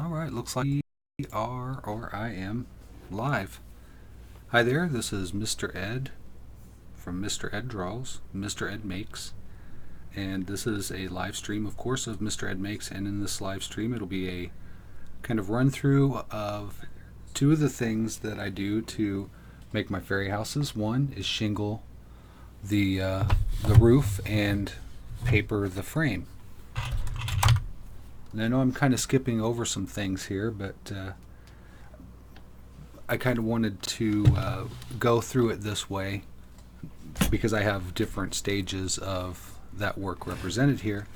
All right, looks like we are, or I am, live. Hi there, this is Mr. Ed from Mr. Ed Draws, Mr. Ed Makes, and this is a live stream, of course, of Mr. Ed Makes, and in this live stream it'll be a kind of run through of two of the things that I do to make my fairy houses. One is shingle the roof and paper the frame. And I know I'm kind of skipping over some things here, but I kind of wanted to go through it this way because I have different stages of that work represented here.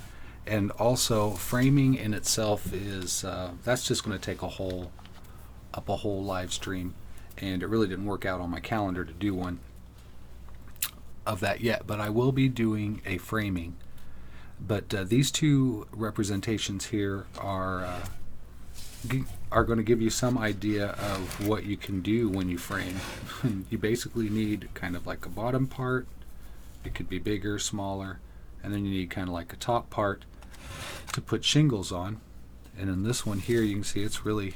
And also, framing in itself is that's just going to take a whole live stream, and it really didn't work out on my calendar to do one of that yet. But I will be doing a framing. But these two representations here are going to give you some idea of what you can do when you frame. You basically need kind of like a bottom part. It could be bigger, smaller, and then you need kind of like a top part to put shingles on. And in this one here, you can see it's really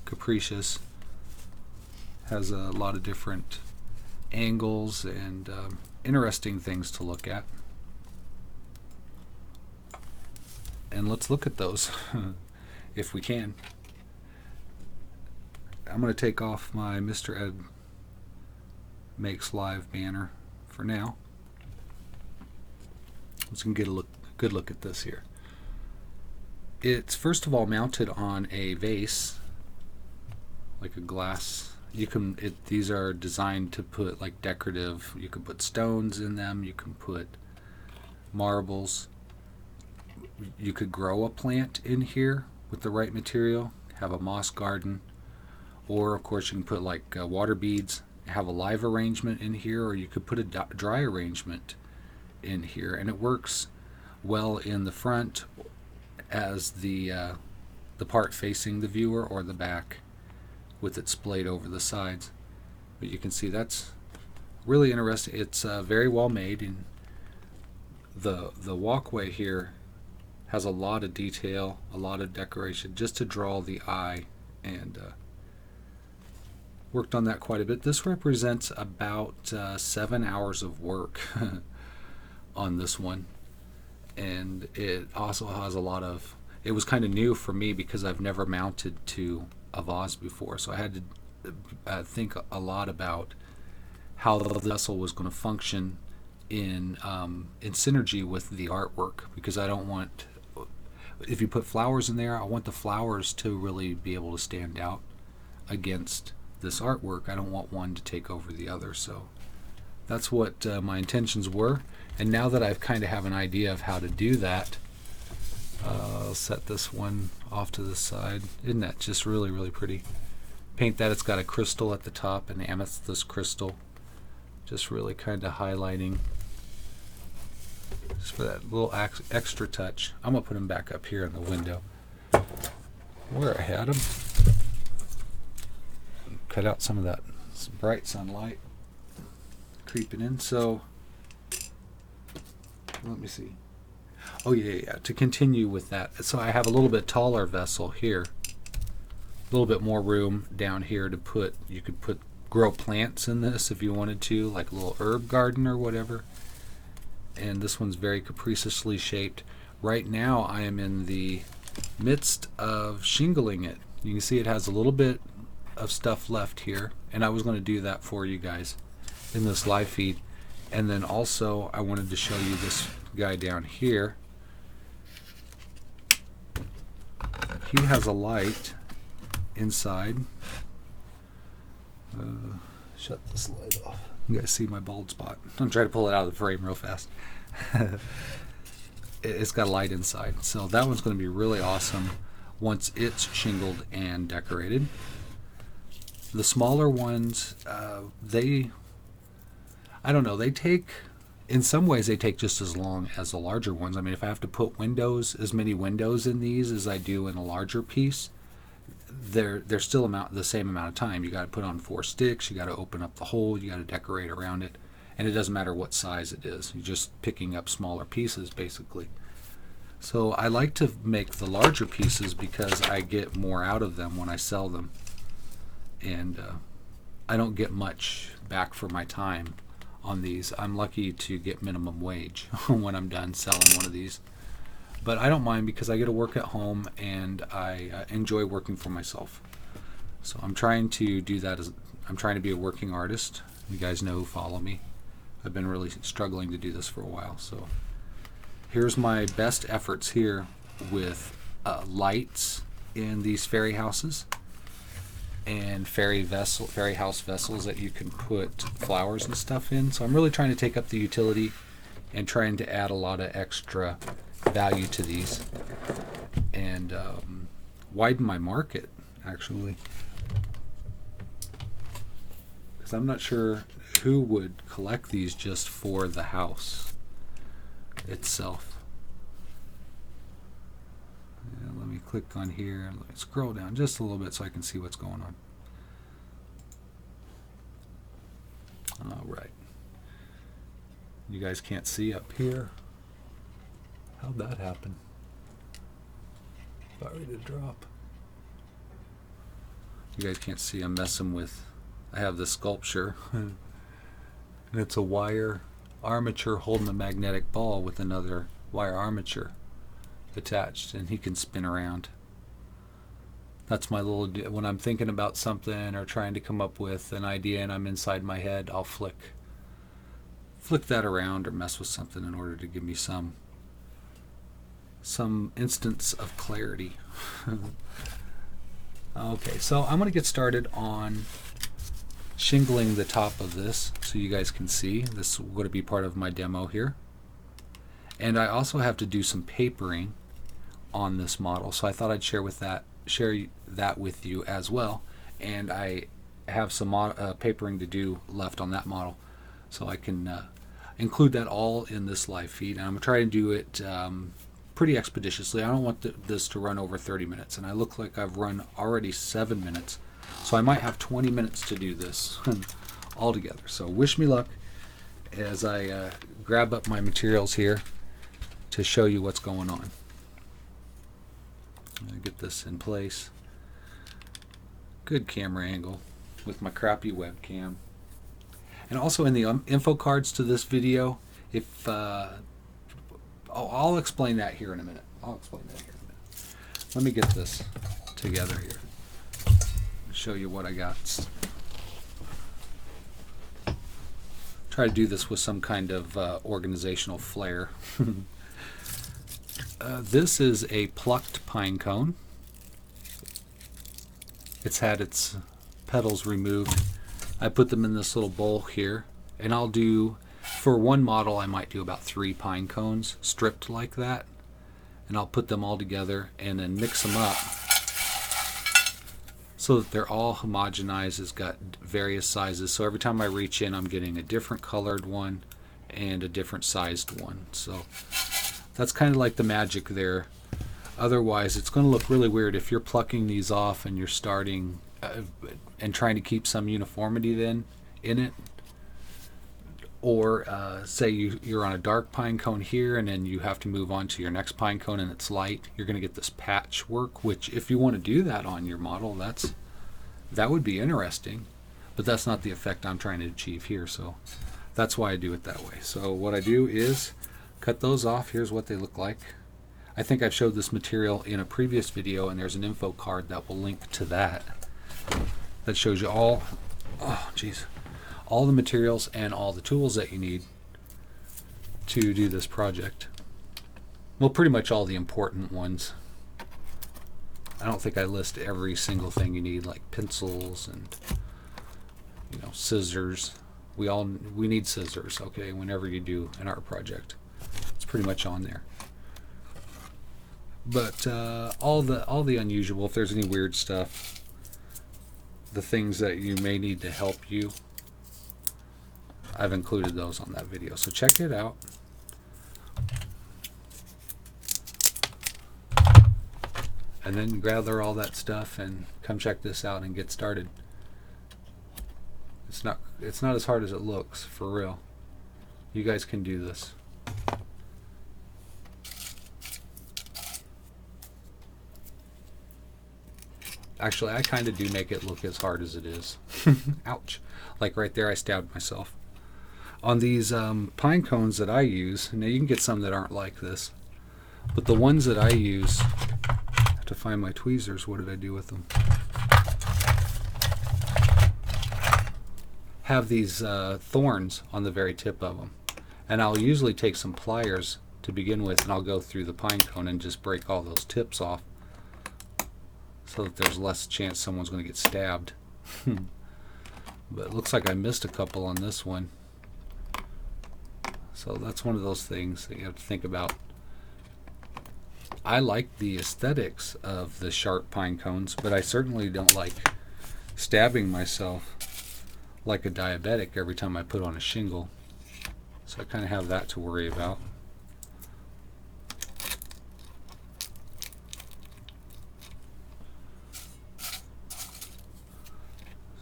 capricious. Has a lot of different angles and interesting things to look at. And let's look at those if we can. I'm going to take off my Mr. Ed Makes Live banner for now. Let's get a good look at this here. It's first of all mounted on a vase, like a glass. These are designed to put like decorative. You can put stones in them. You can put marbles. You could grow a plant in here with the right material, have a moss garden, or of course you can put like water beads, have a live arrangement in here, or you could put a dry arrangement in here, and it works well in the front as the part facing the viewer, or the back with it splayed over the sides. But you can see that's really interesting. It's very well made, and the walkway here has a lot of detail, a lot of decoration, just to draw the eye, and worked on that quite a bit. This represents about 7 hours of work on this one, and it also has a lot of, it was kind of new for me because I've never mounted to a vase before, so I had to think a lot about how the vessel was going to function in synergy with the artwork, because I don't want, if you put flowers in there, I want the flowers to really be able to stand out against this artwork. I don't want one to take over the other. So that's what my intentions were. And now that I've kind of have an idea of how to do that, I'll set this one off to the side. Isn't that just really, really pretty? Paint that. It's got a crystal at the top, an amethyst crystal. Just really kind of highlighting, just for that little extra touch. I'm going to put them back up here in the window where I had them. Cut out some of that bright sunlight creeping in. So let me see. Oh yeah. To continue with that, so I have a little bit taller vessel here, a little bit more room down here to put, you could grow plants in this if you wanted to, like a little herb garden or whatever. And this one's very capriciously shaped. Right now I am in the midst of shingling it. You can see it has a little bit of stuff left here, and I was going to do that for you guys in this live feed. And then also I wanted to show you this guy down here. He has a light inside. Shut this light off. You guys see my bald spot. I'm trying to pull it out of the frame real fast. It's got a light inside. So that one's going to be really awesome once it's shingled and decorated. The smaller ones, I don't know, they take, in some ways they take just as long as the larger ones. I mean, if I have to put windows, as many windows in these as I do in a larger piece, they're still the same amount of time. You got to put on 4 sticks, you got to open up the hole, you got to decorate around it, and it doesn't matter what size it is. You're just picking up smaller pieces basically. So I like to make the larger pieces because I get more out of them when I sell them. And I don't get much back for my time on these. I'm lucky to get minimum wage when I'm done selling one of these. But I don't mind because I get to work at home and I enjoy working for myself. So I'm trying to do that. I'm trying to be a working artist. You guys know who follow me. I've been really struggling to do this for a while. So here's my best efforts here with lights in these fairy houses and fairy house vessels that you can put flowers and stuff in. So I'm really trying to take up the utility and trying to add a lot of extra value to these and widen my market, actually, because I'm not sure who would collect these just for the house itself. Let me click on here and scroll down just a little bit so I can see what's going on. All right. You guys can't see up here. How'd that happen? About ready to drop. You guys can't see. I'm messing with. I have this sculpture, and it's a wire armature holding a magnetic ball with another wire armature attached, and he can spin around. That's my little, when I'm thinking about something or trying to come up with an idea and I'm inside my head, I'll flick that around or mess with something in order to give me some instance of clarity. Okay, so I'm going to get started on shingling the top of this so you guys can see. This is going to be part of my demo here. And I also have to do some papering on this model, so I thought I'd share that with you as well. And I have some papering to do left on that model, so I can include that all in this live feed. And I'm trying to do it pretty expeditiously. I don't want this to run over 30 minutes, and I look like I've run already 7 minutes, so I might have 20 minutes to do this all together. So wish me luck as I grab up my materials here to show you what's going on. I'll get this in place. Good camera angle with my crappy webcam. And also in the info cards to this video, if I'll explain that here in a minute. Let me get this together here. Show you what I got. Try to do this with some kind of organizational flair. This is a plucked pine cone. It's had its petals removed. I put them in this little bowl here, and I'll do, for one model, I might do about 3 pine cones stripped like that, and I'll put them all together and then mix them up so that they're all homogenized. It's got various sizes, so every time I reach in, I'm getting a different colored one and a different sized one. So that's kind of like the magic there. Otherwise, it's going to look really weird if you're plucking these off and you're starting and trying to keep some uniformity then in it. Or say you're on a dark pine cone here and then you have to move on to your next pine cone and it's light. You're going to get this patchwork, which if you want to do that on your model, that would be interesting. But that's not the effect I'm trying to achieve here, so that's why I do it that way. So what I do is cut those off. Here's what they look like. I think I've showed this material in a previous video, and there's an info card that will link to that. That shows you all the materials and all the tools that you need to do this project. Well, pretty much all the important ones. I don't think I list every single thing you need, like pencils and scissors. We need scissors, okay, whenever you do an art project. It's pretty much on there. But all the unusual, if there's any weird stuff, the things that you may need to help you, I've included those on that video. So check it out. And then gather all that stuff and come check this out and get started. It's not as hard as it looks, for real. You guys can do this. Actually, I kind of do make it look as hard as it is. Ouch. Like right there, I stabbed myself. On these pine cones that I use, now you can get some that aren't like this, but the ones that I use, I have to find my tweezers. What did I do with them? Have these thorns on the very tip of them. And I'll usually take some pliers to begin with, and I'll go through the pine cone and just break all those tips off so that there's less chance someone's going to get stabbed. But it looks like I missed a couple on this one. So that's one of those things that you have to think about. I like the aesthetics of the sharp pine cones, but I certainly don't like stabbing myself like a diabetic every time I put on a shingle. So I kind of have that to worry about.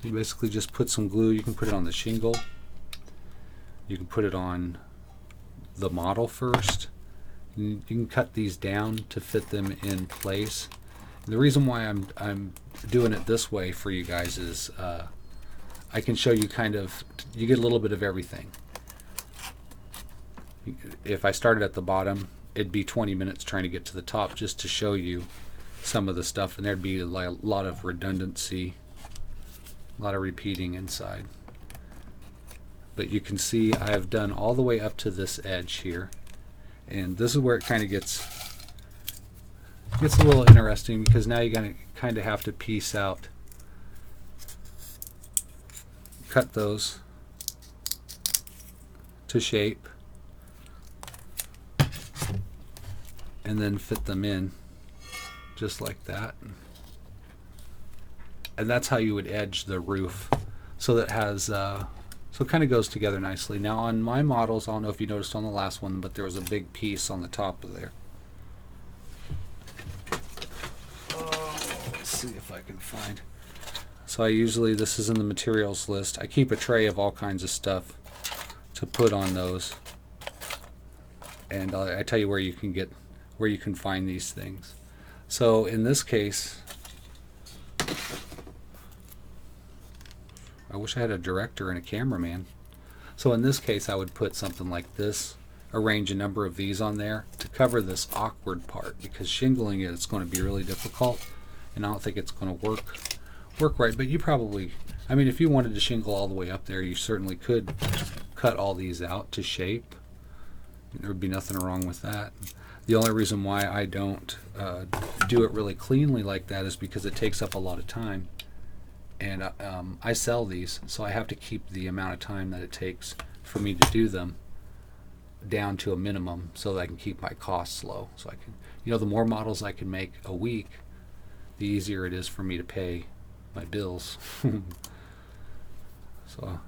So you basically just put some glue. You can put it on the shingle. You can put it on the model first. You can cut these down to fit them in place. And the reason why I'm doing it this way for you guys is I can show you you get a little bit of everything. If I started at the bottom, it'd be 20 minutes trying to get to the top just to show you some of the stuff, and there'd be a lot of redundancy, a lot of repeating inside. But you can see I have done all the way up to this edge here, and this is where it kind of gets a little interesting, because now you're going to kind of have to piece out, cut those to shape, and then fit them in just like that. And that's how you would edge the roof, so that it has so it kind of goes together nicely. Now on my models, I don't know if you noticed on the last one, but there was a big piece on the top of there. Let's see if I can find. So I usually, this is in the materials list. I keep a tray of all kinds of stuff to put on those, and I tell you where you can find these things. So in this case, I wish I had a director and a cameraman. So in this case, I would put something like this, arrange a number of these on there to cover this awkward part, because shingling it, it's going to be really difficult, and I don't think it's going to work right. But you probably, I mean, if you wanted to shingle all the way up there, you certainly could cut all these out to shape. There would be nothing wrong with that. The only reason why I don't do it really cleanly like that is because it takes up a lot of time. And I sell these, so I have to keep the amount of time that it takes for me to do them down to a minimum, so that I can keep my costs low. So I can, the more models I can make a week, the easier it is for me to pay my bills. So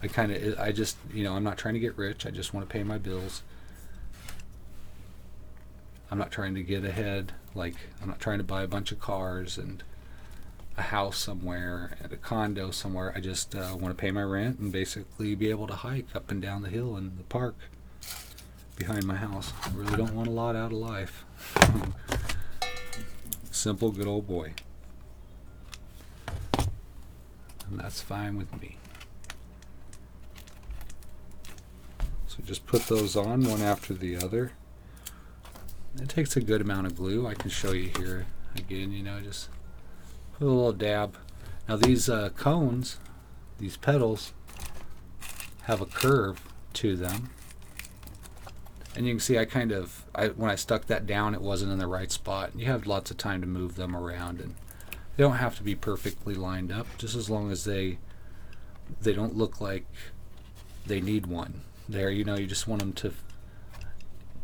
I just, I'm not trying to get rich. I just want to pay my bills. I'm not trying to get ahead. Like, I'm not trying to buy a bunch of cars and a house somewhere and a condo somewhere. I just want to pay my rent and basically be able to hike up and down the hill in the park behind my house. I really don't want a lot out of life. Simple, good old boy. And that's fine with me. So just put those on one after the other. It takes a good amount of glue. I can show you here again, just put a little dab. Now these cones, these petals, have a curve to them. And you can see when I stuck that down, it wasn't in the right spot. You have lots of time to move them around, and they don't have to be perfectly lined up, just as long as they don't look like they need one. There, you just want them to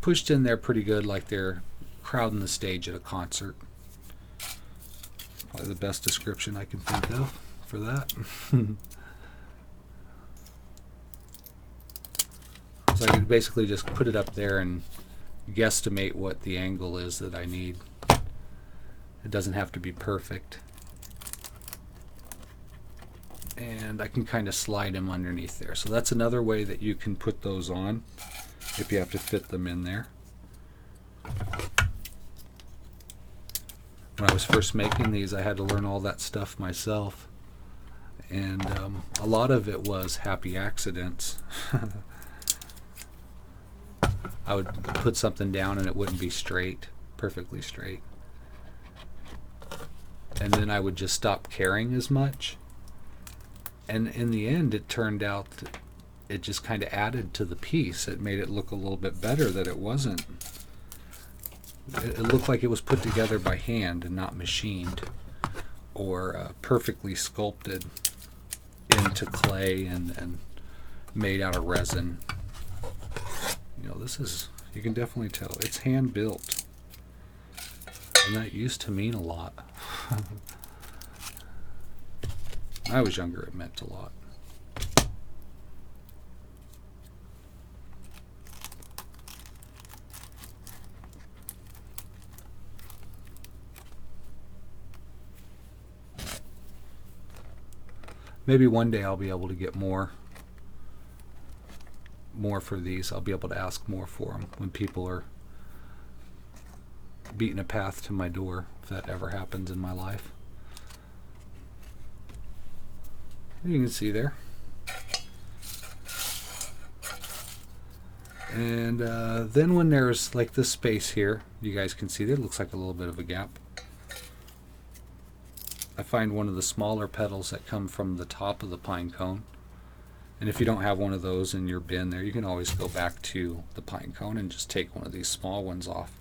pushed in there pretty good, like they're crowding the stage at a concert. Probably the best description I can think of for that. So I could basically just put it up there and guesstimate what the angle is that I need. It doesn't have to be perfect. And I can kind of slide them underneath there. So that's another way that you can put those on, if you have to fit them in there. When I was first making these, I had to learn all that stuff myself. And a lot of it was happy accidents. I would put something down and it wouldn't be straight, perfectly straight. And then I would just stop caring as much. And in the end, it turned out that it just kind of added to the piece. It made it look a little bit better that it wasn't. It looked like it was put together by hand and not machined or perfectly sculpted into clay and made out of resin. You know, this is, you can definitely tell, it's hand built. And that used to mean a lot. When I was younger, it meant a lot. Maybe one day I'll be able to get more for these. I'll be able to ask more for them when people are beating a path to my door, if that ever happens in my life. You can see there. And then when there's like this space here, you guys can see there, it looks like a little bit of a gap. I find one of the smaller petals that come from the top of the pine cone. And if you don't have one of those in your bin there, you can always go back to the pine cone and just take one of these small ones off.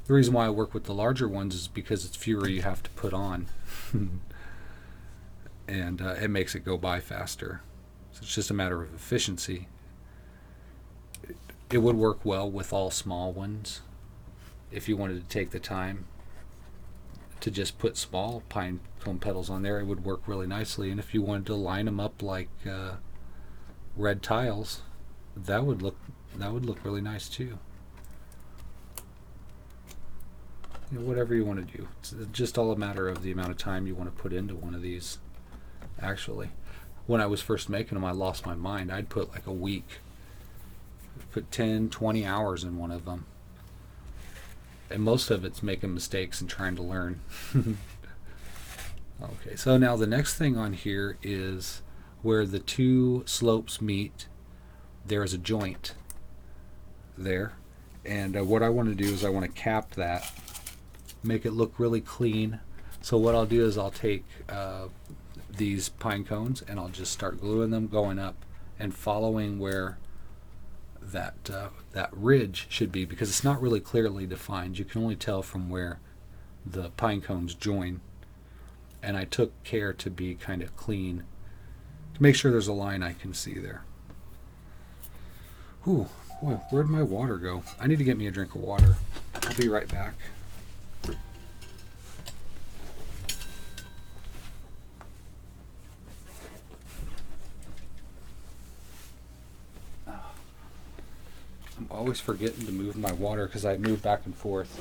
The reason why I work with the larger ones is because it's fewer you have to put on. And it makes it go by faster. So it's just a matter of efficiency. It would work well with all small ones if you wanted to take the time to just put small pine cone petals on there. It would work really nicely. And if you wanted to line them up like red tiles, that would look really nice too. You know, whatever you want to do. It's just all a matter of the amount of time you want to put into one of these. Actually, when I was first making them, I lost my mind. I'd put like a week, put 10, 20 hours in one of them. And most of it's making mistakes and trying to learn. Okay, so now the next thing on here is where the two slopes meet. There is a joint there. And what I want to do is I want to cap that, make it look really clean. So what I'll do is I'll take these pine cones and I'll just start gluing them going up and following where that ridge should be, because it's not really clearly defined. You can only tell from where the pine cones join. And I took care to be kind of clean to make sure there's a line I can see there. Ooh, boy, where'd my water go? I need to get me a drink of water. I'll be right back. I'm always forgetting to move my water because I move back and forth.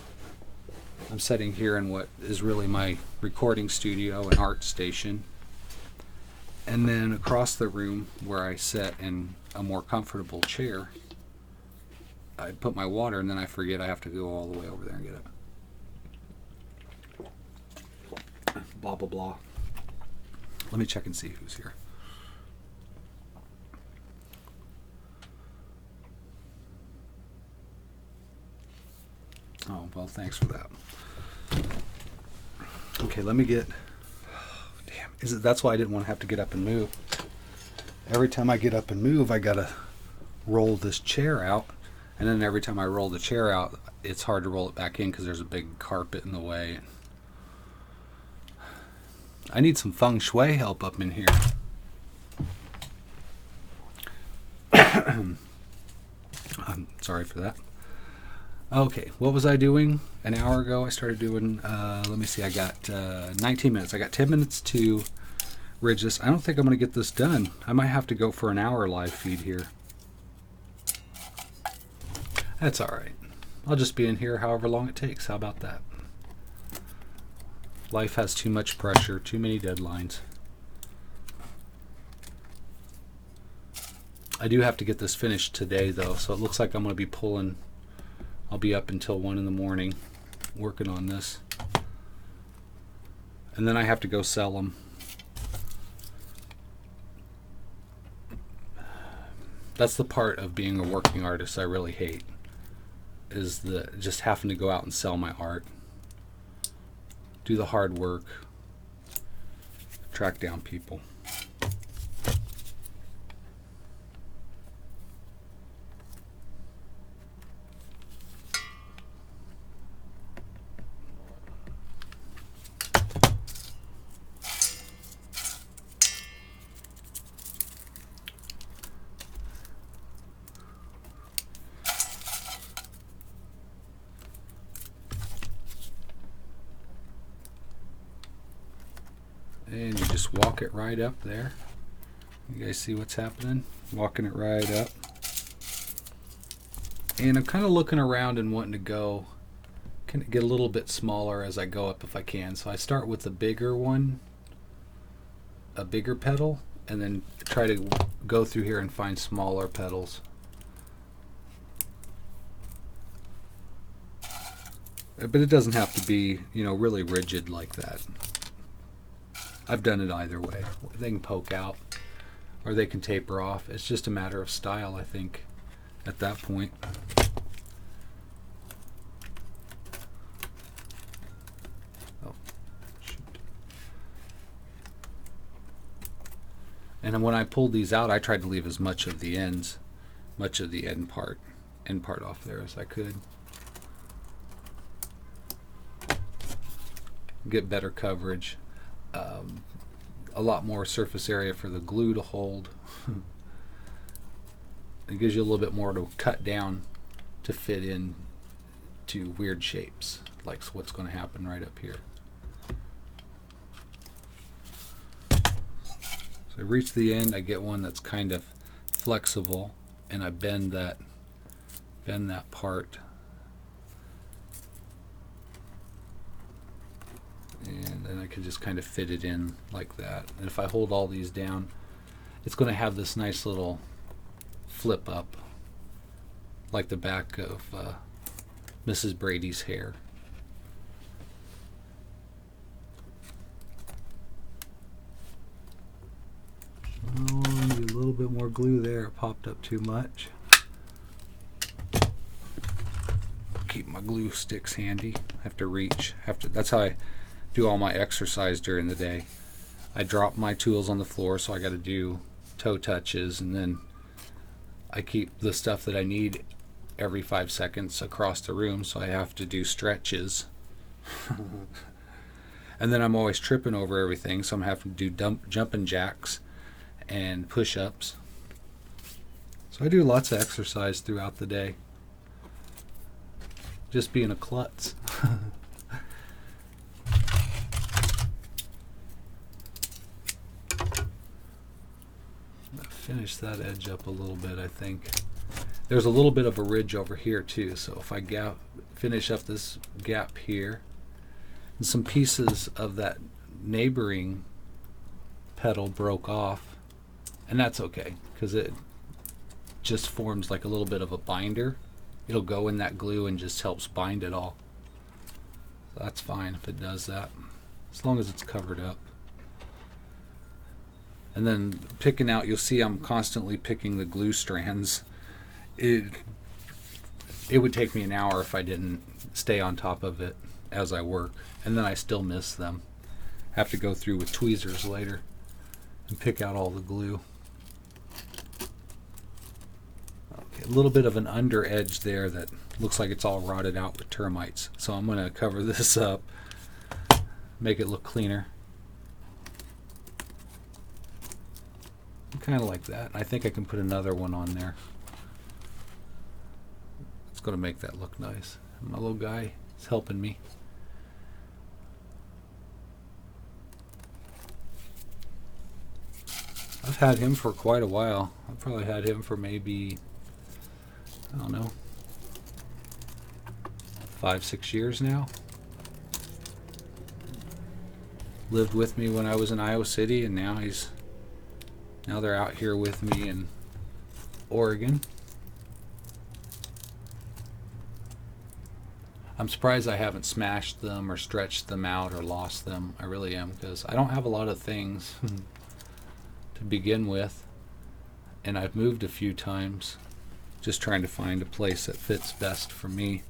I'm sitting here in what is really my recording studio and art station. And then across the room where I sit in a more comfortable chair, I put my water and then I forget I have to go all the way over there and get it. Blah, blah, blah. Let me check and see who's here. Oh, well, thanks for that. Okay, let me get... Damn, that's why I didn't want to have to get up and move. Every time I get up and move, I gotta roll this chair out. And then every time I roll the chair out, it's hard to roll it back in because there's a big carpet in the way. I need some feng shui help up in here. I'm sorry for that. Okay, what was I doing an hour ago? I started doing, let me see, I got 19 minutes. I got 10 minutes to ridge this. I don't think I'm going to get this done. I might have to go for an hour live feed here. That's all right. I'll just be in here however long it takes. How about that? Life has too much pressure, too many deadlines. I do have to get this finished today, though, so it looks like I'm going to be pulling... I'll be up until 1 in the morning working on this. and then I have to go sell them. That's the part of being a working artist I really hate, is the just having to go out and sell my art, do the hard work, track down people. And you just walk it right up there. You guys see what's happening? Walking it right up. And I'm kind of looking around and wanting to go, can get a little bit smaller as I go up if I can. So I start with the bigger one, a bigger petal, and then try to go through here and find smaller petals. But it doesn't have to be, you know, really rigid like that. I've done it either way. They can poke out or they can taper off. It's just a matter of style, I think, at that point. Oh, shoot. And when I pulled these out, I tried to leave as much of the ends, much of the end part off there as I could. Get better coverage. A lot more surface area for the glue to hold. It gives you a little bit more to cut down to fit in to weird shapes, like what's going to happen right up here. So I reach the end, I get one that's kind of flexible, and I bend that part. And then I can just kind of fit it in like that. And if I hold all these down, it's going to have this nice little flip up, like the back of Mrs. Brady's hair. Oh, need a little bit more glue there. It popped up too much. Keep my glue sticks handy. Have to reach. That's how I do all my exercise during the day. I drop my tools on the floor, so I got to do toe touches, and then I keep the stuff that I need every 5 seconds across the room, so I have to do stretches. And then I'm always tripping over everything, so I'm having to do jumping jacks and push-ups. So I do lots of exercise throughout the day. Just being a klutz. Finish that edge up a little bit, I think. There's a little bit of a ridge over here too, so if I finish up this gap here, and some pieces of that neighboring petal broke off, and that's okay because it just forms like a little bit of a binder. It'll go in that glue and just helps bind it all. So that's fine if it does that, as long as it's covered up. And then picking out, you'll see I'm constantly picking the glue strands. It would take me an hour if I didn't stay on top of it as I work, and then I still miss them. Have to go through with tweezers later and pick out all the glue. Okay, a little bit of an under edge there that looks like it's all rotted out with termites. So I'm going to cover this up, make it look cleaner. Kind of like that. I think I can put another one on there. It's going to make that look nice. My little guy is helping me. I've had him for quite a while. I've probably had him for maybe, I don't know, 5-6 years now. Lived with me when I was in Iowa City, and now they're out here with me in Oregon. I'm surprised I haven't smashed them or stretched them out or lost them. I really am, because I don't have a lot of things to begin with, and I've moved a few times, just trying to find a place that fits best for me.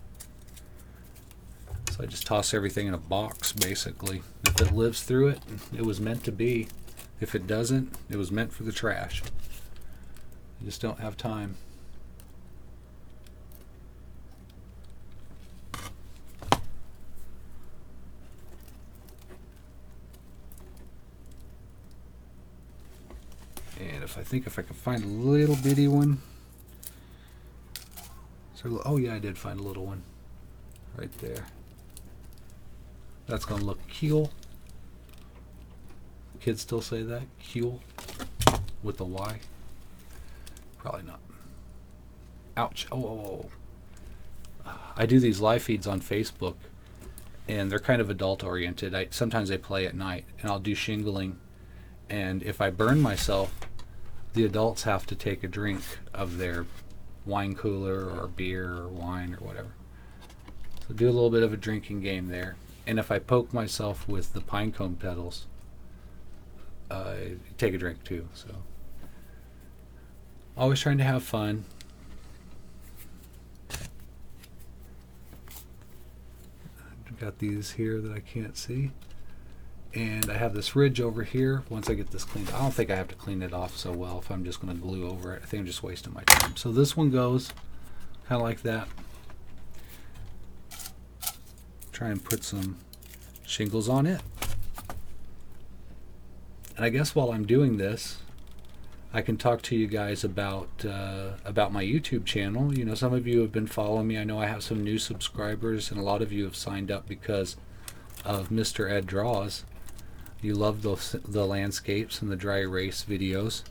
So I just toss everything in a box, basically. If it lives through it, it was meant to be. If it doesn't, it was meant for the trash. I just don't have time. And if I can find a little bitty one. So, oh yeah, I did find a little one right there. That's gonna look cool. Kids still say that? Cool? With the Y? Probably not. Ouch. Oh. I do these live feeds on Facebook, and they're kind of adult oriented. Sometimes I play at night, and I'll do shingling. And if I burn myself, the adults have to take a drink of their wine cooler or beer or wine or whatever. So do a little bit of a drinking game there. And if I poke myself with the pine cone petals, take a drink too. So always trying to have fun. I've got these here that I can't see. And I have this ridge over here. Once I get this cleaned, I don't think I have to clean it off so well if I'm just going to glue over it. I think I'm just wasting my time. So this one goes kind of like that. Try and put some shingles on it. And I guess while I'm doing this, I can talk to you guys about my YouTube channel. You know, some of you have been following me. I know I have some new subscribers, and a lot of you have signed up because of Mr. Ed Draws. You love the landscapes and the dry erase videos,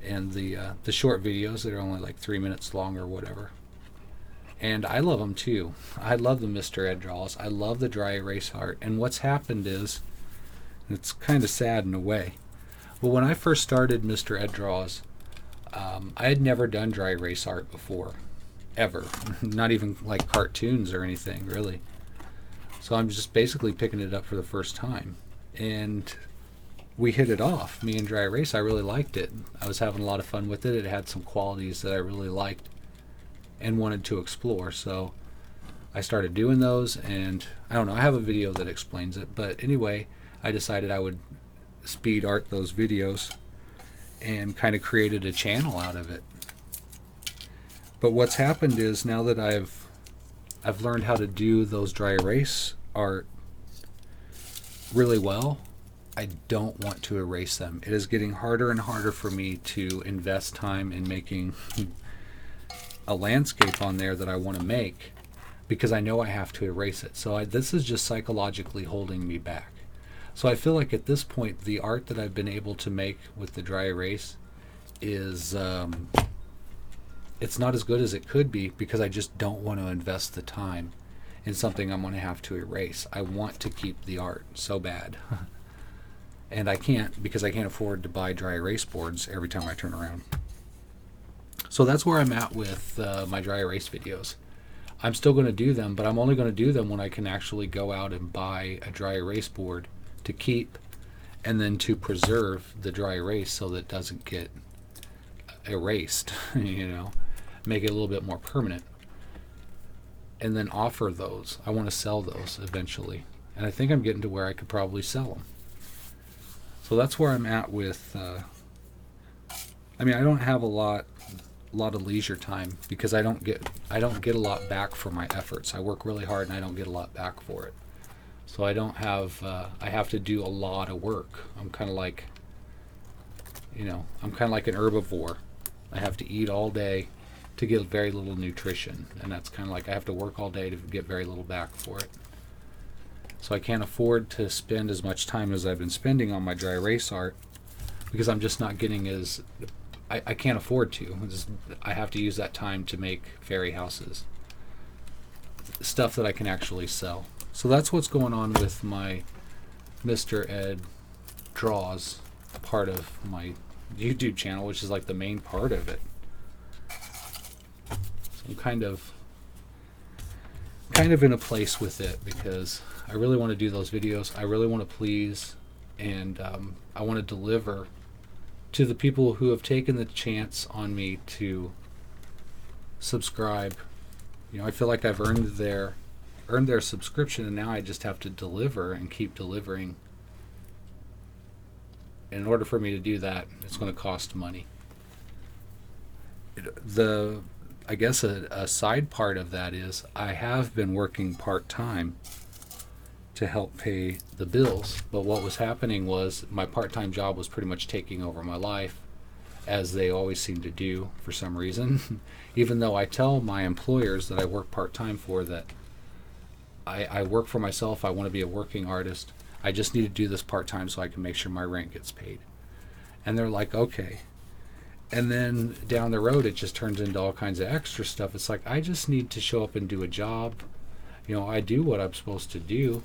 and the short videos that are only like 3 minutes long or whatever. And I love them too. I love the Mr. Ed Draws. I love the dry erase art. And what's happened is, it's kind of sad in a way, but when I first started Mr. Ed Draws, I had never done dry erase art before, ever. Not even like cartoons or anything, really. So I'm just basically picking it up for the first time. And we hit it off, me and dry erase. I really liked it. I was having a lot of fun with it. It had some qualities that I really liked and wanted to explore. So I started doing those, and I don't know, I have a video that explains it. But anyway, I decided I would speed art those videos and kind of created a channel out of it. But what's happened is, now that I've learned how to do those dry erase art really well, I don't want to erase them. It is getting harder and harder for me to invest time in making a landscape on there that I want to make, because I know I have to erase it. So this is just psychologically holding me back. So I feel like at this point, the art that I've been able to make with the dry erase is it's not as good as it could be, because I just don't want to invest the time in something I'm going to have to erase. I want to keep the art so bad. And I can't, because I can't afford to buy dry erase boards every time I turn around. So that's where I'm at with my dry erase videos. I'm still going to do them, but I'm only going to do them when I can actually go out and buy a dry erase board to keep, and then to preserve the dry erase so that it doesn't get erased, you know, make it a little bit more permanent. And then offer those. I want to sell those eventually. And I think I'm getting to where I could probably sell them. So that's where I'm at with, I mean, I don't have a lot of leisure time, because I don't get a lot back for my efforts. I work really hard and I don't get a lot back for it. So I don't have, I have to do a lot of work. I'm kind of like, you know, I'm kind of like an herbivore. I have to eat all day to get very little nutrition, and that's kind of like I have to work all day to get very little back for it. So I can't afford to spend as much time as I've been spending on my dry erase art, because I'm just not getting as, I can't afford to. I have to use that time to make fairy houses, stuff that I can actually sell. So that's what's going on with my Mr. Ed Draws part of my YouTube channel, which is like the main part of it. So I'm kind of kind of in a place with it because I really want to do those videos. I really want to please, and I want to deliver to the people who have taken the chance on me to subscribe. You know, I feel like I've earned their subscription, and now I just have to deliver and keep delivering. In order for me to do that, it's going to cost money. I guess a side part of that is I have been working part-time to help pay the bills, but what was happening was my part-time job was pretty much taking over my life, as they always seem to do for some reason. Even though I tell my employers that I work part-time for, that I work for myself, I want to be a working artist, I just need to do this part-time so I can make sure my rent gets paid. And they're like, okay. And then down the road, it just turns into all kinds of extra stuff. It's like, I just need to show up and do a job. You know, I do what I'm supposed to do.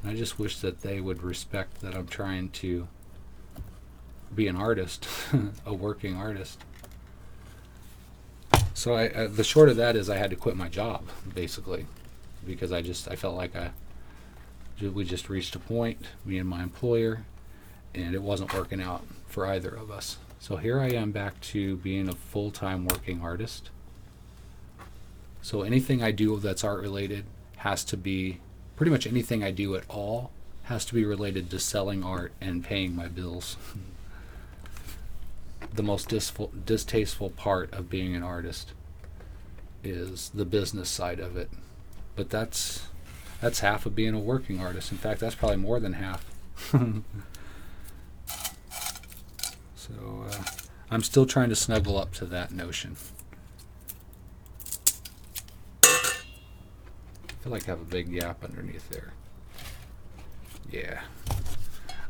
And I just wish that they would respect that I'm trying to be an artist, a working artist. So the short of that is I had to quit my job, basically, because I felt like we just reached a point, me and my employer, and it wasn't working out for either of us. So here I am back to being a full-time working artist. So anything I do that's art related has to be, pretty much anything I do at all has to be related to selling art and paying my bills. The most distasteful part of being an artist is the business side of it. But that's half of being a working artist. In fact, that's probably more than half. So I'm still trying to snuggle up to that notion. I feel like I have a big gap underneath there. Yeah.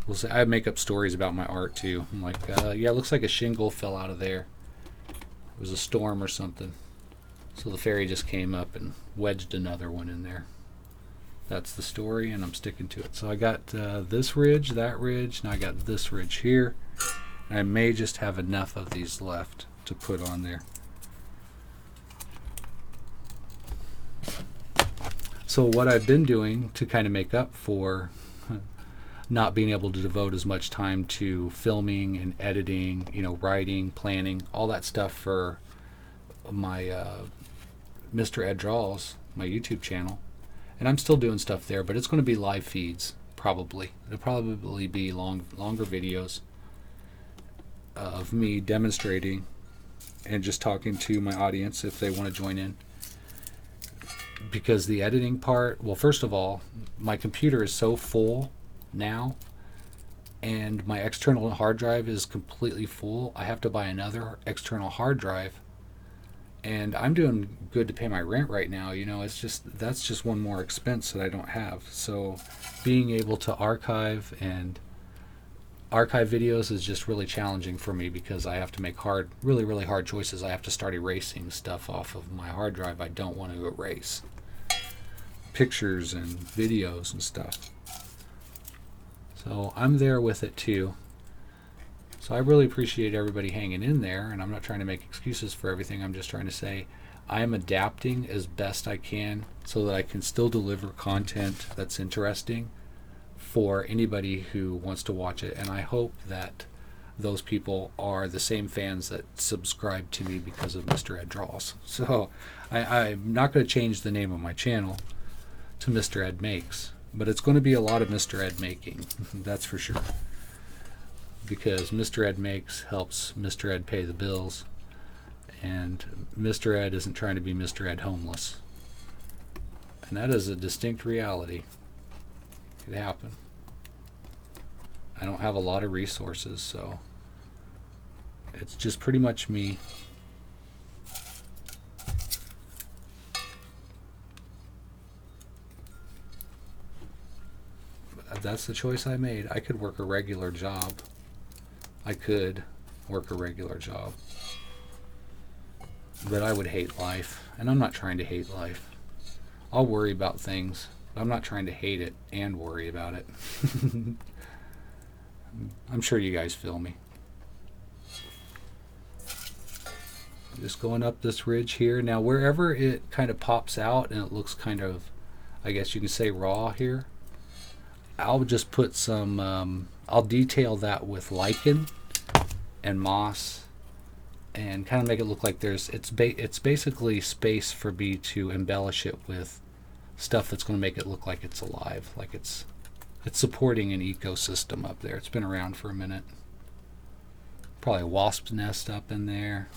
We'll say I make up stories about my art too. I'm like, yeah, it looks like a shingle fell out of there. It was a storm or something. So the fairy just came up and wedged another one in there. That's the story, and I'm sticking to it. So I got this ridge, that ridge, and I got this ridge here. I may just have enough of these left to put on there. So what I've been doing to kind of make up for not being able to devote as much time to filming and editing, you know, writing, planning, all that stuff for my Mr. Ed Draws, my YouTube channel. And I'm still doing stuff there, but it's going to be live feeds, probably. It'll probably be longer videos of me demonstrating and just talking to my audience if they want to join in. Because the editing part, well, first of all, my computer is so full now, and my external hard drive is completely full. I have to buy another external hard drive, and I'm doing good to pay my rent right now. You know, that's just one more expense that I don't have. So being able to archive videos is just really challenging for me, because I have to make really hard choices. I have to start erasing stuff off of my hard drive I don't want to erase. Pictures and videos and stuff. So I'm there with it too. So I really appreciate everybody hanging in there, and I'm not trying to make excuses for everything. I'm just trying to say I am adapting as best I can so that I can still deliver content that's interesting for anybody who wants to watch it. And I hope that those people are the same fans that subscribe to me because of Mr. Ed Draws. So I'm not going to change the name of my channel to Mr. Ed Makes, but it's going to be a lot of Mr. Ed making. That's for sure. Because Mr. Ed Makes helps Mr. Ed pay the bills, and Mr. Ed isn't trying to be Mr. Ed homeless. And that is a distinct reality. It could happen. I don't have a lot of resources, so it's just pretty much me. That's the choice I made. I could work a regular job. But I would hate life, and I'm not trying to hate life. I'll worry about things, but I'm not trying to hate it and worry about it. I'm sure you guys feel me. Just going up this ridge here. Now wherever it kind of pops out and it looks kind of, I guess you can say raw here, I'll just put some, I'll detail that with lichen and moss and kind of make it look like it's basically space for me to embellish it with stuff that's going to make it look like it's alive, like it's supporting an ecosystem up there. It's been around for a minute. Probably a wasp's nest up in there.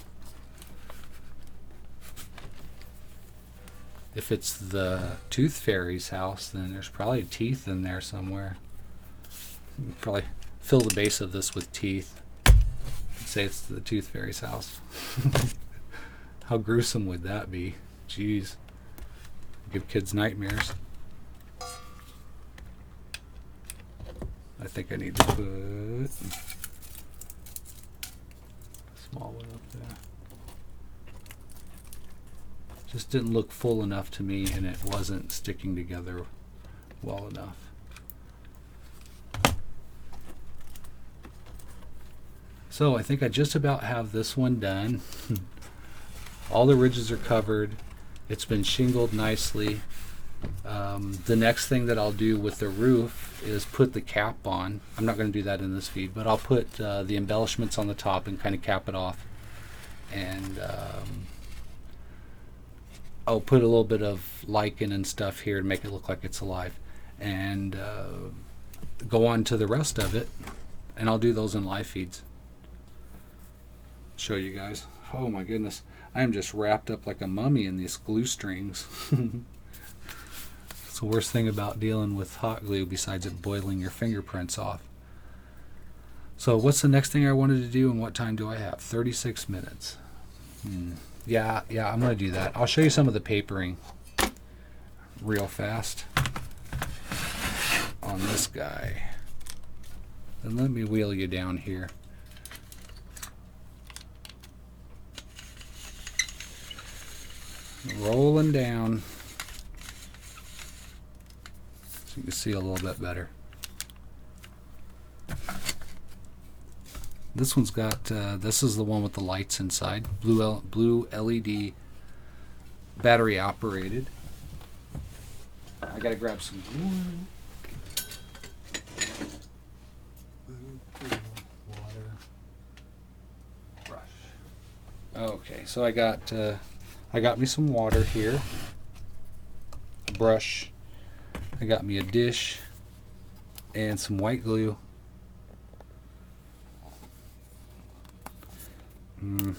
If it's the tooth fairy's house, then there's probably teeth in there somewhere. Probably fill the base of this with teeth. Say it's the tooth fairy's house. How gruesome would that be? Jeez. Give kids nightmares. I think I need to put a small one up there. Just didn't look full enough to me, and it wasn't sticking together well enough. So I think I just about have this one done. All the ridges are covered. It's been shingled nicely. The next thing that I'll do with the roof is put the cap on. I'm not going to do that in this feed, but I'll put the embellishments on the top and kind of cap it off. And I'll put a little bit of lichen and stuff here to make it look like it's alive. And go on to the rest of it. And I'll do those in live feeds. Show you guys. Oh my goodness. I am just wrapped up like a mummy in these glue strings. It's the worst thing about dealing with hot glue besides it boiling your fingerprints off. So what's the next thing I wanted to do and what time do I have? 36 minutes. Yeah, I'm going to do that. I'll show you some of the papering real fast on this guy. And let me wheel you down here. Rolling down so you can see a little bit better. This one's got this is the one with the lights inside, blue LED, battery operated. I gotta grab some water, brush. Okay, so I got me some water here, a brush, I got me a dish, and some white glue. My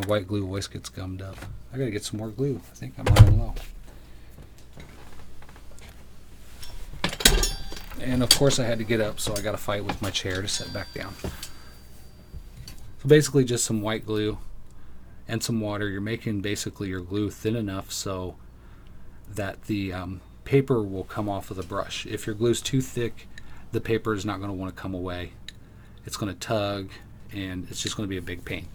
white glue always gets gummed up. I gotta get some more glue. I think I'm running low. And of course I had to get up, so I gotta fight with my chair to sit back down. So basically just some white glue and some water. You're making basically your glue thin enough so that the paper will come off of the brush. If your glue's too thick, the paper is not going to want to come away. It's going to tug and it's just going to be a big pain.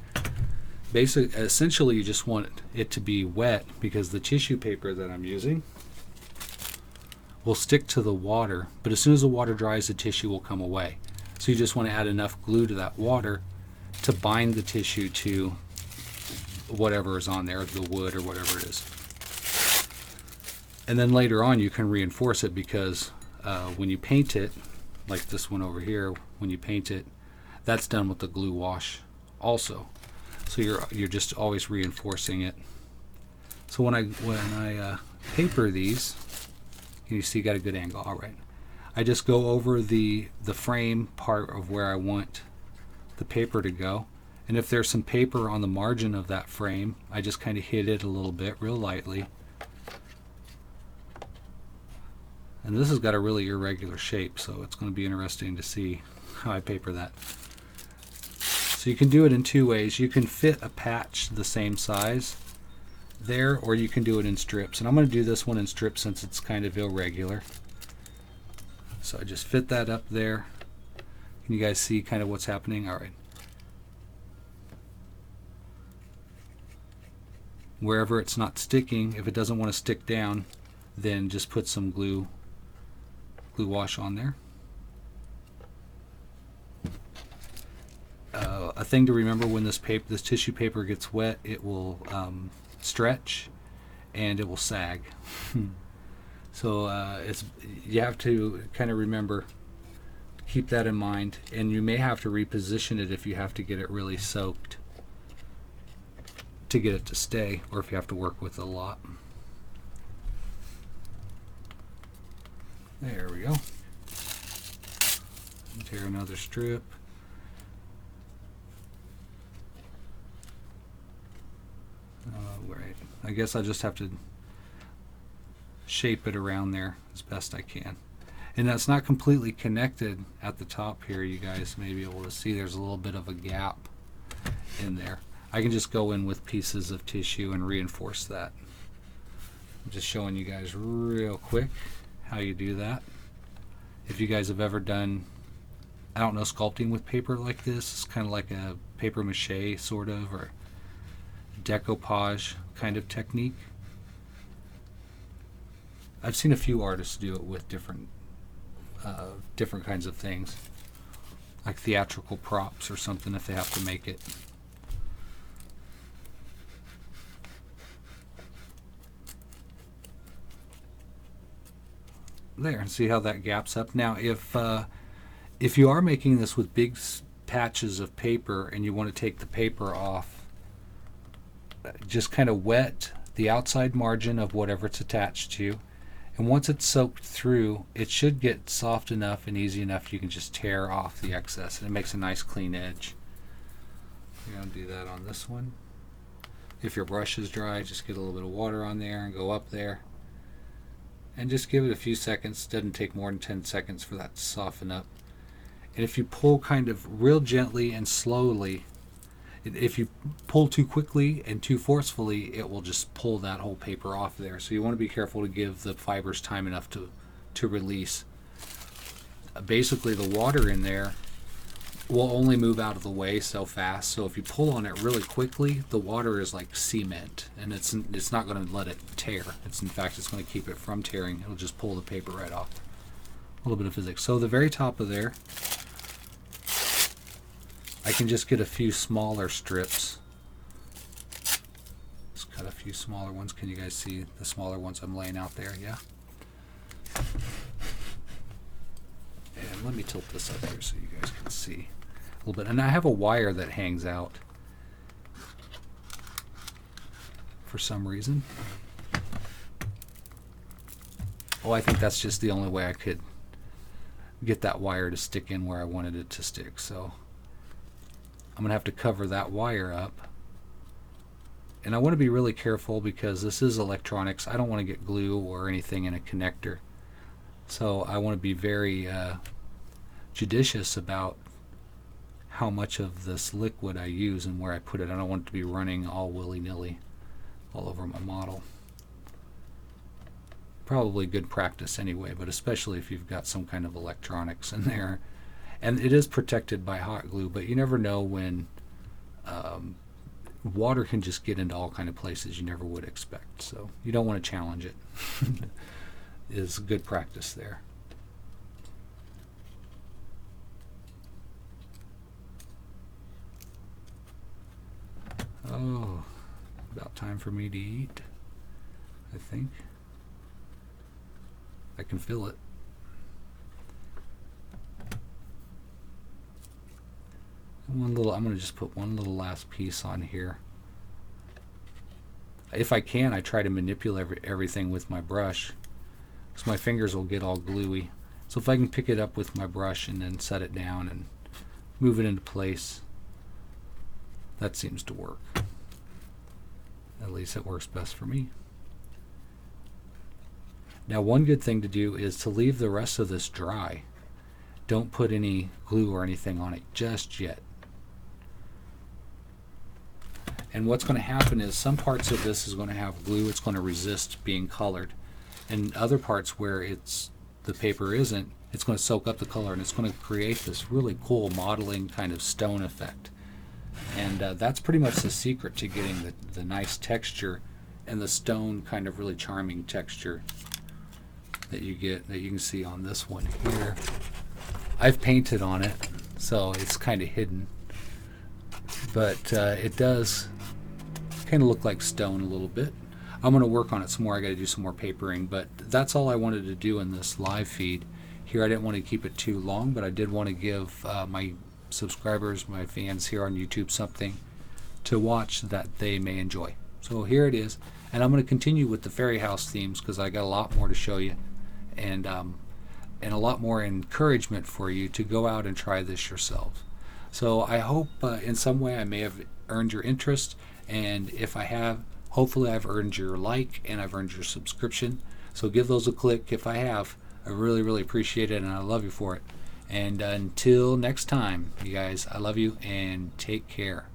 Essentially you just want it to be wet because the tissue paper that I'm using will stick to the water, but as soon as the water dries, the tissue will come away. So you just want to add enough glue to that water to bind the tissue to whatever is on there, the wood or whatever it is. And then later on you can reinforce it because when you paint it, like this one over here, when you paint it, that's done with the glue wash also. So you're just always reinforcing it. So when I paper these, you see you got a good angle. All right, I just go over the frame part of where I want the paper to go. And if there's some paper on the margin of that frame, I just kind of hit it a little bit, real lightly. And this has got a really irregular shape, so it's going to be interesting to see how I paper that. So you can do it in two ways. You can fit a patch the same size there, or you can do it in strips. And I'm going to do this one in strips since it's kind of irregular. So I just fit that up there. Can you guys see kind of what's happening? All right. Wherever it's not sticking, if it doesn't want to stick down, then just put some glue wash on there. A thing to remember: when this tissue paper gets wet, it will stretch and it will sag. So you have to kind of remember, keep that in mind, and you may have to reposition it if you have to get it really soaked to get it to stay, or if you have to work with it a lot. There we go. Tear another strip. Right. I guess I just have to shape it around there as best I can. And that's not completely connected at the top here. You guys may be able to see there's a little bit of a gap in there. I can just go in with pieces of tissue and reinforce that. I'm just showing you guys real quick how you do that. If you guys have ever done, I don't know, sculpting with paper like this, it's kind of like a paper mache sort of, or decoupage kind of technique. I've seen a few artists do it with different kinds of things, like theatrical props or something if they have to make it. There, and see how that gaps up. Now if you are making this with big patches of paper and you want to take the paper off, just kind of wet the outside margin of whatever it's attached to, and once it's soaked through, it should get soft enough and easy enough you can just tear off the excess, and it makes a nice clean edge. We're going to do that on this one. If your brush is dry, just get a little bit of water on there and go up there and just give it a few seconds. Doesn't take more than 10 seconds for that to soften up. And if you pull kind of real gently and slowly, if you pull too quickly and too forcefully, it will just pull that whole paper off there. So you want to be careful to give the fibers time enough to release. Basically, the water in there will only move out of the way so fast. So if you pull on it really quickly, the water is like cement, and it's not going to let it tear. In fact, it's going to keep it from tearing. It'll just pull the paper right off. A little bit of physics. So the very top of there, I can just get a few smaller strips. Let's cut a few smaller ones. Can you guys see the smaller ones I'm laying out there? Yeah. And let me tilt this up here so you guys can see a little bit. And I have a wire that hangs out for some reason. Oh, I think that's just the only way I could get that wire to stick in where I wanted it to stick. So I'm going to have to cover that wire up. And I want to be really careful because this is electronics. I don't want to get glue or anything in a connector. So I want to be very judicious about how much of this liquid I use and where I put it. I don't want it to be running all willy-nilly all over my model. Probably good practice anyway, but especially if you've got some kind of electronics in there. And it is protected by hot glue, but you never know when water can just get into all kind of places you never would expect. So you don't want to challenge it. Is good practice there. Oh, about time for me to eat, I think. I can feel it. I'm going to just put one little last piece on here. If I can, I try to manipulate everything with my brush, because my fingers will get all gluey. So if I can pick it up with my brush and then set it down and move it into place, that seems to work. At least it works best for me. Now, one good thing to do is to leave the rest of this dry. Don't put any glue or anything on it just yet. And what's going to happen is some parts of this is going to have glue. It's going to resist being colored. And other parts where the paper isn't, it's going to soak up the color, and it's going to create this really cool modeling kind of stone effect. And that's pretty much the secret to getting the nice texture and the stone kind of really charming texture that you get, that you can see on this one here. I've painted on it, so it's kind of hidden. but it does kind of look like stone a little bit. I'm going to work on it some more. I got to do some more papering, but that's all I wanted to do in this live feed here. I didn't want to keep it too long, but I did want to give my subscribers, my fans here on YouTube, something to watch that they may enjoy. So here it is, and I'm going to continue with the fairy house themes because I got a lot more to show you, and a lot more encouragement for you to go out and try this yourselves. So I hope in some way I may have earned your interest, and if I have, hopefully I've earned your like and I've earned your subscription. So give those a click if I have. I really, really appreciate it, and I love you for it. And until next time, you guys, I love you and take care.